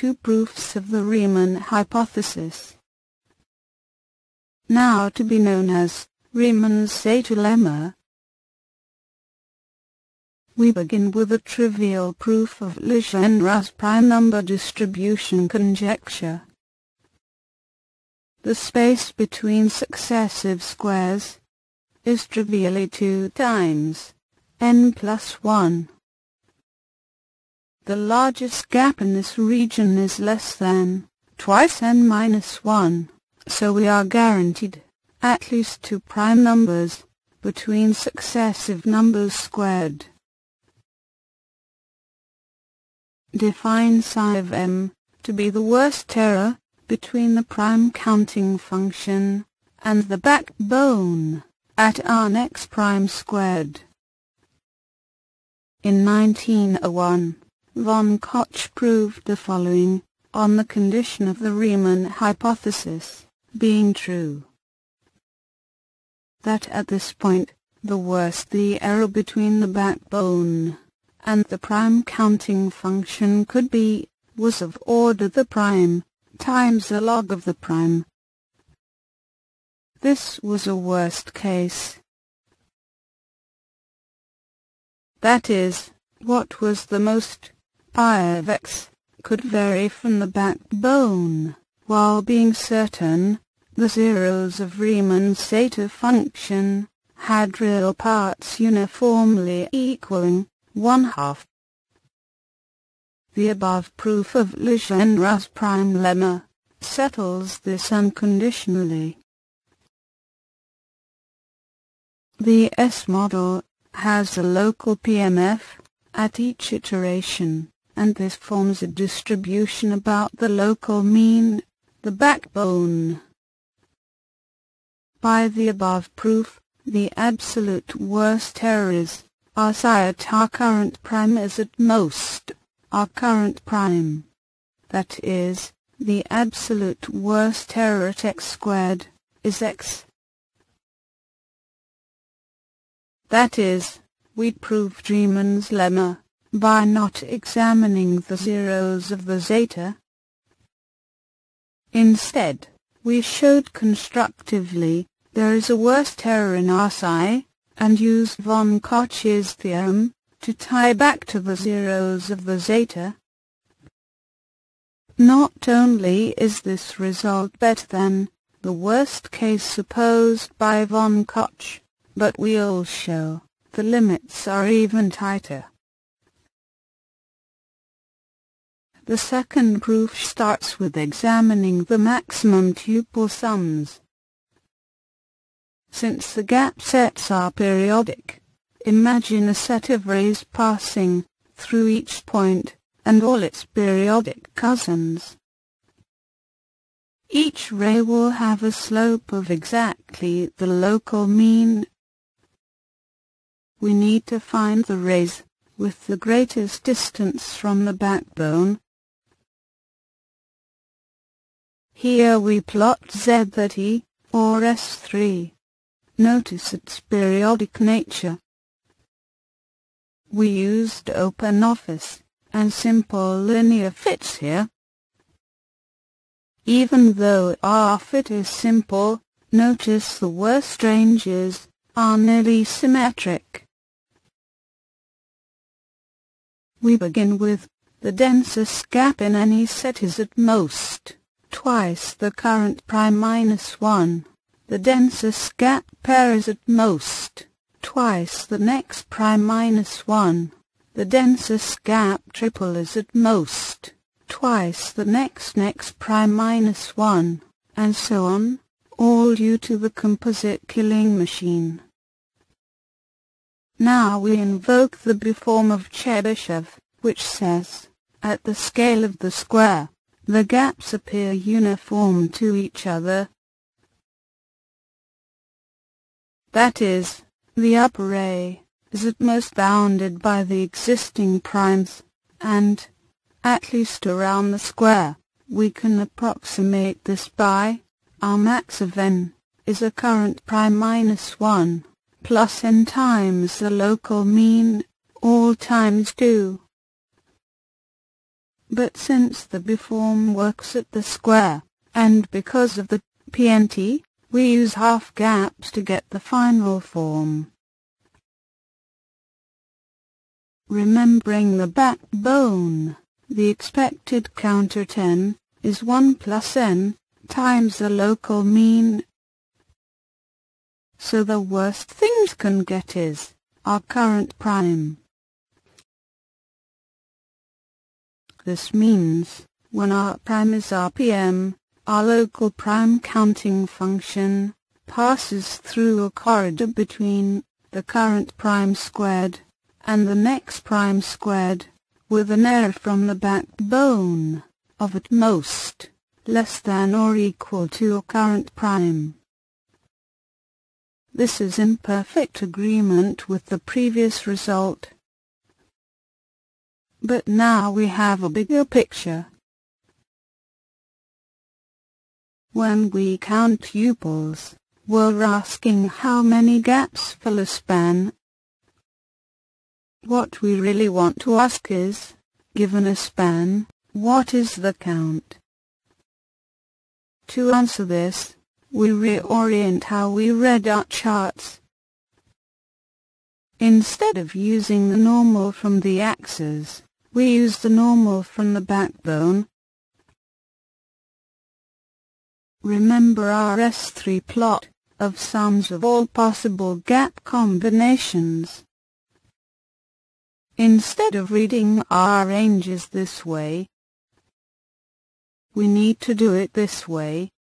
two proofs of the Riemann hypothesis, now to be known as Riemann's Zeta Lemma. We begin with a trivial proof of Legendre's prime number distribution conjecture. The space between successive squares is trivially 2 times n plus 1. The largest gap in this region is less than twice n minus 1, so we are guaranteed at least 2 prime numbers between successive numbers squared. Define psi of m to be the worst error between the prime counting function and the backbone at Rn x prime squared. In 1901, von Koch proved the following on the condition of the Riemann hypothesis being true: that at this point the worst the error between the backbone and the prime counting function could be was of order the prime times the log of the prime. This was a worst case. That is, what was the most pi of x could vary from the backbone, while being certain the zeros of Riemann's zeta function had real parts uniformly equaling 1/2. The above proof of Legendre's prime lemma settles this unconditionally. The S-model has a local PMF at each iteration, and this forms a distribution about the local mean, the backbone. By the above proof, the absolute worst error is our psi at our current prime is at most our current prime. That is, the absolute worst error at x squared is x. That is, we proved Riemann's lemma by not examining the zeros of the zeta. Instead, we showed constructively there is a worst error in our psi, and used von Koch's theorem to tie back to the zeros of the zeta. Not only is this result better than the worst case supposed by von Koch, but we all show the limits are even tighter. The second proof starts with examining the maximum tuple sums. Since the gap sets are periodic, imagine a set of rays passing through each point and all its periodic cousins. Each ray will have a slope of exactly the local mean. We need to find the rays with the greatest distance from the backbone. Here we plot Z30 or S3. Notice its periodic nature. We used open office and simple linear fits here. Even though our fit is simple, notice the worst ranges are nearly symmetric. We begin with the densest gap in any set is at most twice the current prime minus 1. The densest gap pair is at most twice the next prime minus 1. The densest gap triple is at most twice the next prime minus 1, and so on, all due to the composite killing machine. Now we invoke the B form of Chebyshev, which says, at the scale of the square, the gaps appear uniform to each other. That is, the upper ray is at most bounded by the existing primes, and, at least around the square, we can approximate this by our max of n is a current prime minus 1 plus n times the local mean, all times 2. But since the B form works at the square, and because of the PNT, we use half gaps to get the final form. Remembering the backbone, the expected counter 10 is 1 plus n times the local mean. So the worst things can get is our current prime. This means when r prime is RPM, our local prime counting function passes through a corridor between the current prime squared and the next prime squared, with an error from the backbone of at most less than or equal to a current prime. This is in perfect agreement with the previous result. But now we have a bigger picture. When we count tuples, we're asking how many gaps fill a span. What we really want to ask is, given a span, what is the count? To answer this, we reorient how we read our charts. Instead of using the normal from the axis, we use the normal from the backbone. Remember our S3 plot of sums of all possible gap combinations. Instead of reading our ranges this way, we need to do it this way.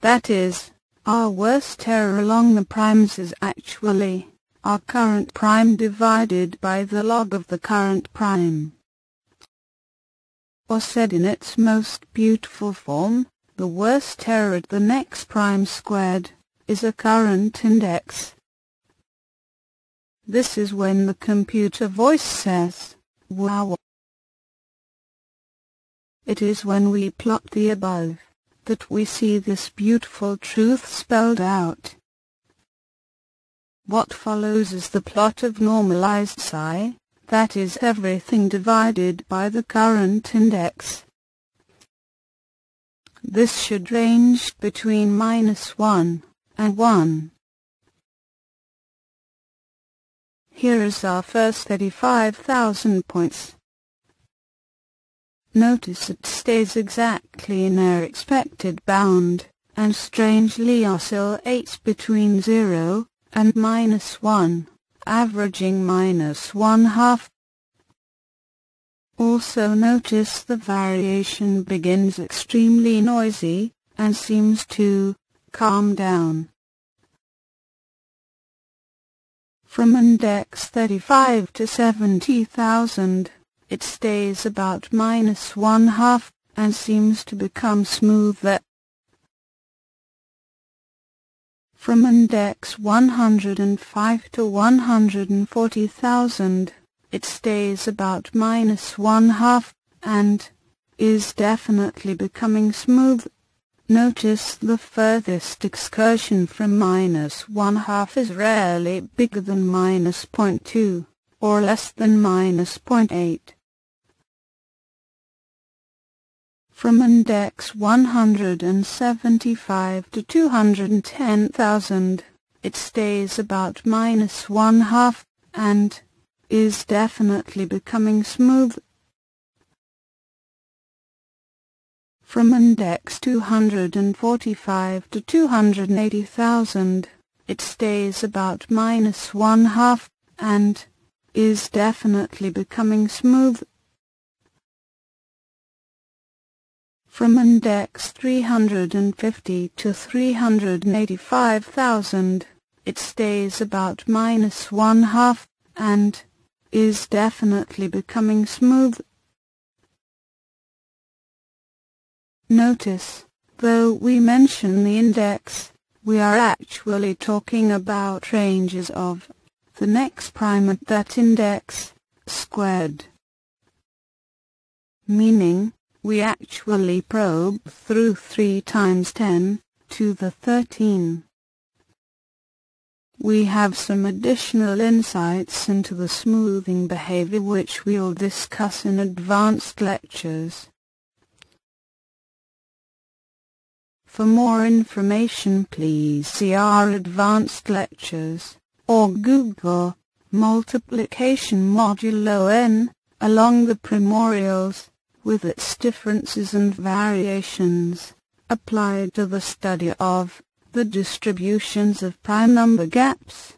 That is, our worst error along the primes is actually our current prime divided by the log of the current prime. Or said in its most beautiful form, the worst error at the next prime squared is a current index. This is when the computer voice says, wow. It is when we plot the above that we see this beautiful truth spelled out. What follows is the plot of normalized psi, that is everything divided by the current index. This should range between -1 and 1. Here is our first 35,000 points. Notice it stays exactly in our expected bound, and strangely oscillates between 0 and -1, averaging -1/2. Also notice the variation begins extremely noisy, and seems to calm down. From index 35 to 70,000, it stays about -1/2, and seems to become smoother. From index 105 to 140,000, it stays about -1/2, and is definitely becoming smooth. Notice the furthest excursion from -1/2 is rarely bigger than -0.2, or less than -0.8. From index 175 to 210,000, it stays about -1/2, and is definitely becoming smooth. From index 245 to 280,000, it stays about -1/2, and is definitely becoming smooth. From index 350 to 385,000, it stays about -1/2, and is definitely becoming smooth. Notice, though we mention the index, we are actually talking about ranges of the next prime at that index squared. Meaning, we actually probe through 3 times 10 to the 13. we have some additional insights into the smoothing behavior which we'll discuss in advanced lectures. For more information, please see our advanced lectures, or Google multiplication modulo n along the primorials, with its differences and variations, applied to the study of the distributions of prime number gaps.